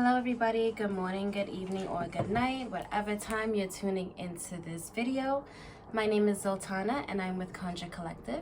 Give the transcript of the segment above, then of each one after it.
Hello everybody, good morning, good evening, or good night, whatever time you're tuning into this video. My name is Zoltana and I'm with Conjure Collective.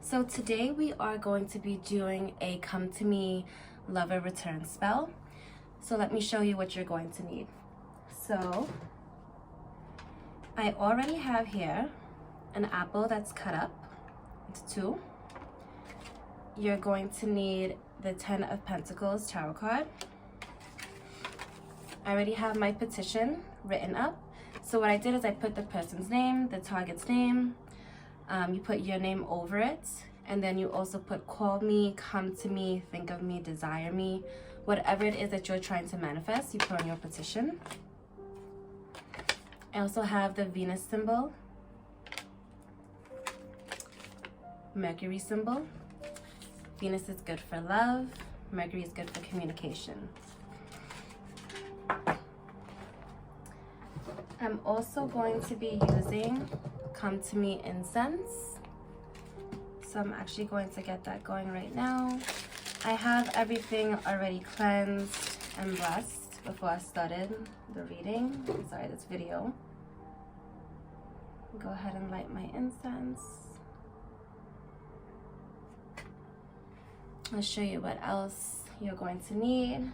So today we are going to be doing a Come To Me Lover Return spell. So let me show you what you're going to need. So I already have here an apple that's cut up into two. You're going to need the 10 of Pentacles tarot card. I already have my petition written up. So what I did is I put the person's name, the target's name, you put your name over it, and then you also put call me, come to me, think of me, desire me, whatever it is that you're trying to manifest, you put on your petition. I also have the Venus symbol, Mercury symbol. Venus is good for love, Mercury is good for communication. I'm also going to be using Come To Me incense. So I'm actually going to get that going right now. I have everything already cleansed and blessed before I started the reading. Sorry, this video. Go ahead and light my incense. I'll show you what else you're going to need.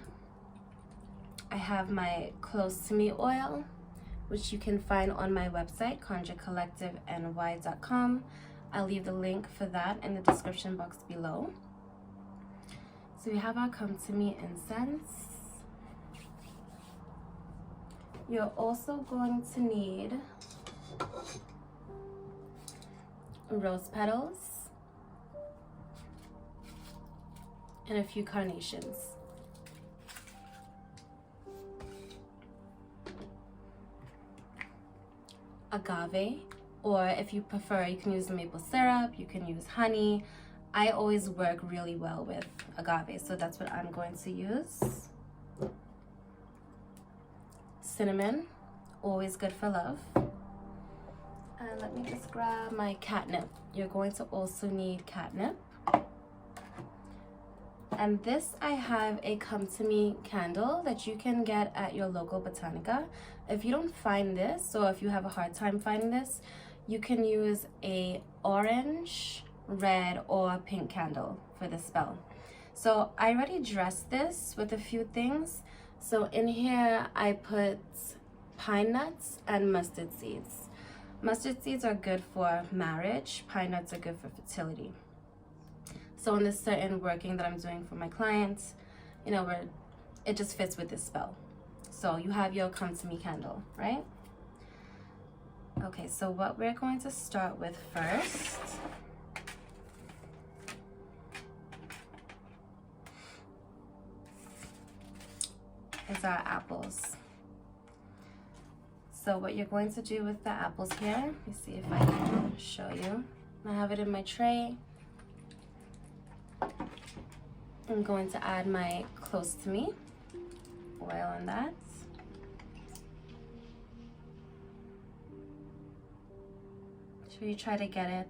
I have my Close To Me oil, which you can find on my website, conjurecollectiveny.com. I'll leave the link for that in the description box below. So we have our Come To Me incense. You're also going to need rose petals and a few carnations. Agave, or if you prefer, you can use maple syrup, you can use honey. I always work really well with agave, so that's what I'm going to use. Cinnamon, always good for love. And let me just grab my catnip. You're going to also need catnip. And this, I have a Come To Me candle that you can get at your local Botanica. If you don't find this, or if you have a hard time finding this, you can use a orange, red, or pink candle for this spell. So I already dressed this with a few things. So in here, I put pine nuts and mustard seeds. Mustard seeds are good for marriage. Pine nuts are good for fertility. So in this certain working that I'm doing for my clients, you know, where it just fits with this spell. So you have your Come To Me candle, right? Okay, so what we're going to start with first is our apples. So what you're going to do with the apples here, let me see if I can show you. I have it in my tray. I'm going to add my Close To Me oil on that. So you try to get it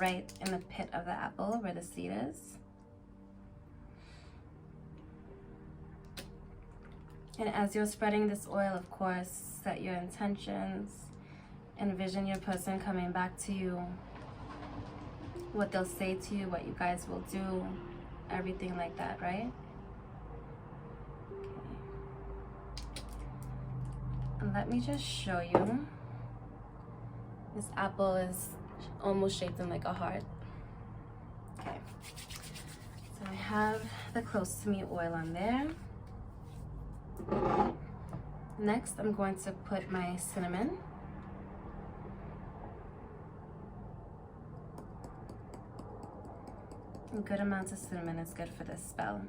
right in the pit of the apple where the seed is. And as you're spreading this oil, of course, set your intentions. Envision your person coming back to you, what they'll say to you, what you guys will do, everything like that, right? Okay. And let me just show you. This apple is almost shaped in like a heart. Okay. So I have the Close To Me oil on there. Next, I'm going to put my cinnamon. A good amount of cinnamon is good for this spell.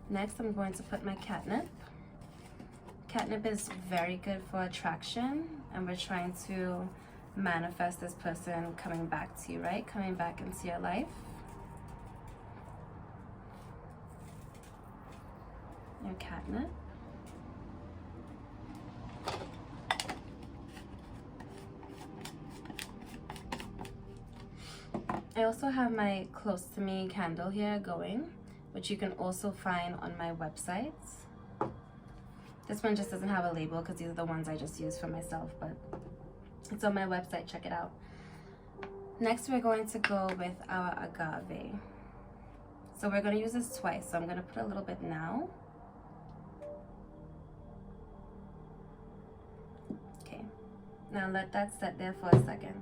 Next, I'm going to put my catnip. Catnip is very good for attraction, and we're trying to manifest this person coming back to you, right? Coming back into your life. Your catnip. I also have my Close to Me candle here going, which you can also find on my website. This one just doesn't have a label because these are the ones I just use for myself, but it's on my website, check it out. Next, we're going to go with our agave. So we're going to use this twice, so I'm going to put a little bit now. Okay, now let that set there for a second.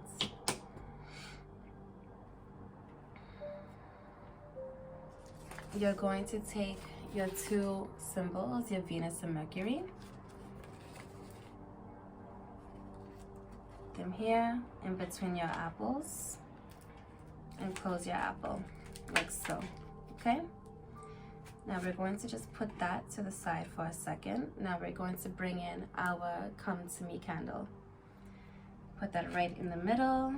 You're going to take your two symbols, your Venus and Mercury, them here in between your apples, and close your apple like so. Okay, now we're going to just put that to the side for a second. Now we're going to bring in our Come to Me candle. Put that right in the middle.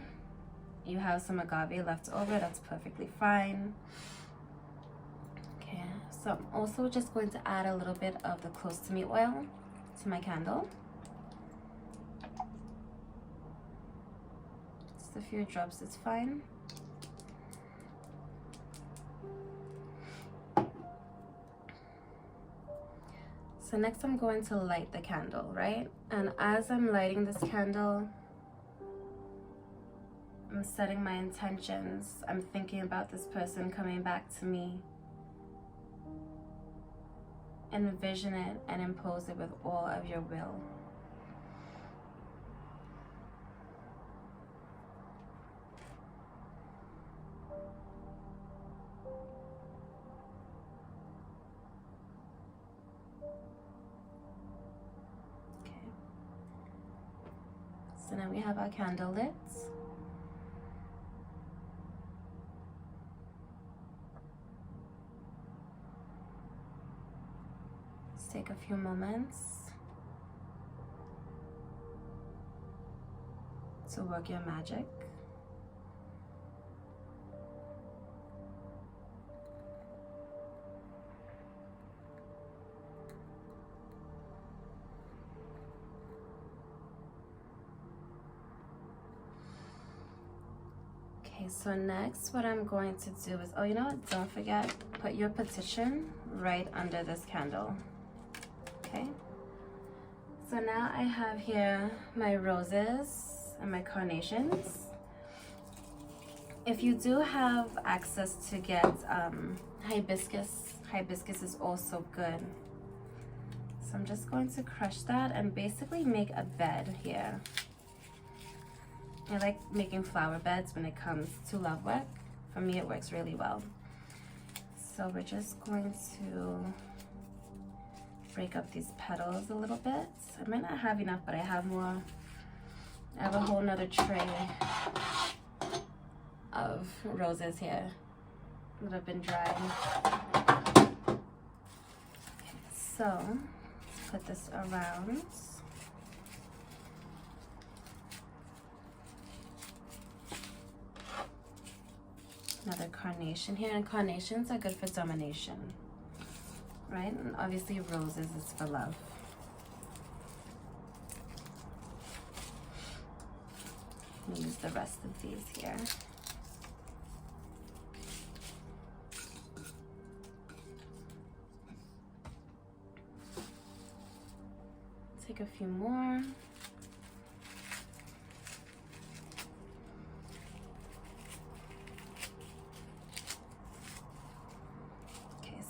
You have some agave left over, that's perfectly fine. Okay, so I'm also just going to add a little bit of the Close to Me oil to my candle. Just a few drops is fine. So next I'm going to light the candle, right? And as I'm lighting this candle, I'm setting my intentions. I'm thinking about this person coming back to me. Envision it and impose it with all of your will. Okay. So now we have our candle lit. Take a few moments to work your magic. Okay, so next what I'm going to do is, oh, you know what? Don't forget, put your petition right under this candle. Okay, so now I have here my roses and my carnations. If you do have access to get hibiscus is also good. So I'm just going to crush that and basically make a bed here. I like making flower beds when it comes to love work. For me, it works really well. So we're just going to break up these petals a little bit. I might not have enough, but I have more. I have a whole nother tray of roses here that have been drying. Okay, so let's put this around. Another carnation here, and carnations are good for domination. Right? And obviously roses is for love. Use the rest of these here. Take a few more.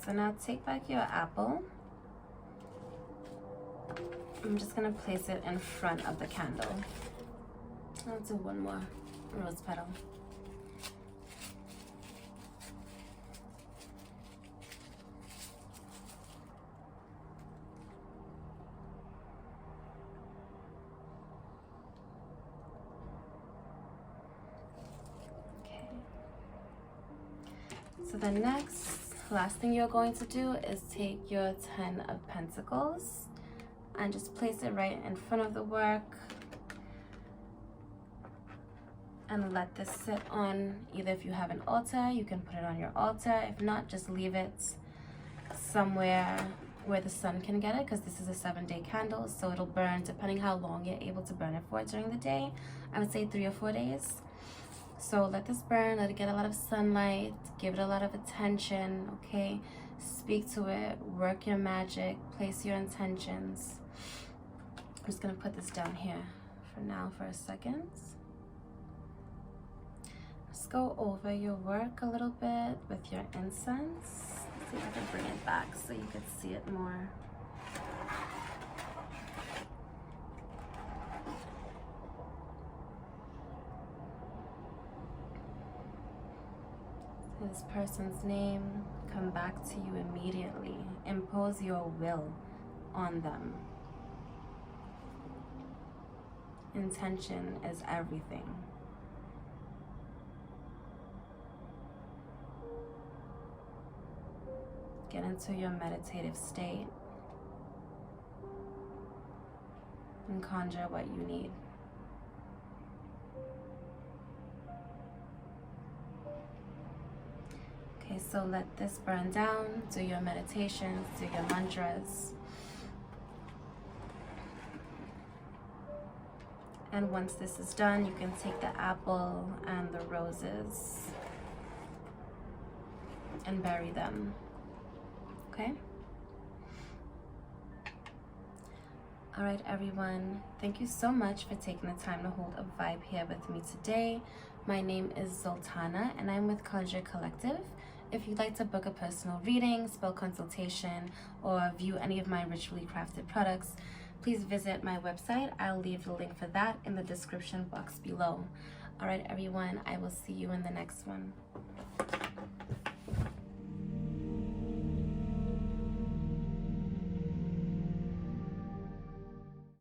So now take back your apple. I'm just gonna place it in front of the candle. I'll do one more rose petal. Okay. So the last thing you're going to do is take your 10 of Pentacles and just place it right in front of the work and let this sit on, either if you have an altar, you can put it on your altar. If not, just leave it somewhere where the sun can get it, because this is a 7-day candle, so it'll burn depending how long you're able to burn it for during the day. I would say 3 or 4 days. So let this burn, let it get a lot of sunlight, give it a lot of attention, okay? Speak to it, work your magic, place your intentions. I'm just gonna put this down here for now for a second. Let's go over your work a little bit with your incense. Let's see if I can bring it back so you can see it more. This person's name, come back to you immediately. Impose your will on them. Intention is everything. Get into your meditative state and conjure what you need. Okay, so let this burn down, do your meditations, do your mantras. And once this is done, you can take the apple and the roses and bury them, okay? All right, everyone, thank you so much for taking the time to hold a vibe here with me today. My name is Zoltana, and I'm with Conjure Collective. If you'd like to book a personal reading, spell consultation, or view any of my ritually crafted products, please visit my website. I'll leave the link for that in the description box below. All right, everyone, I will see you in the next one.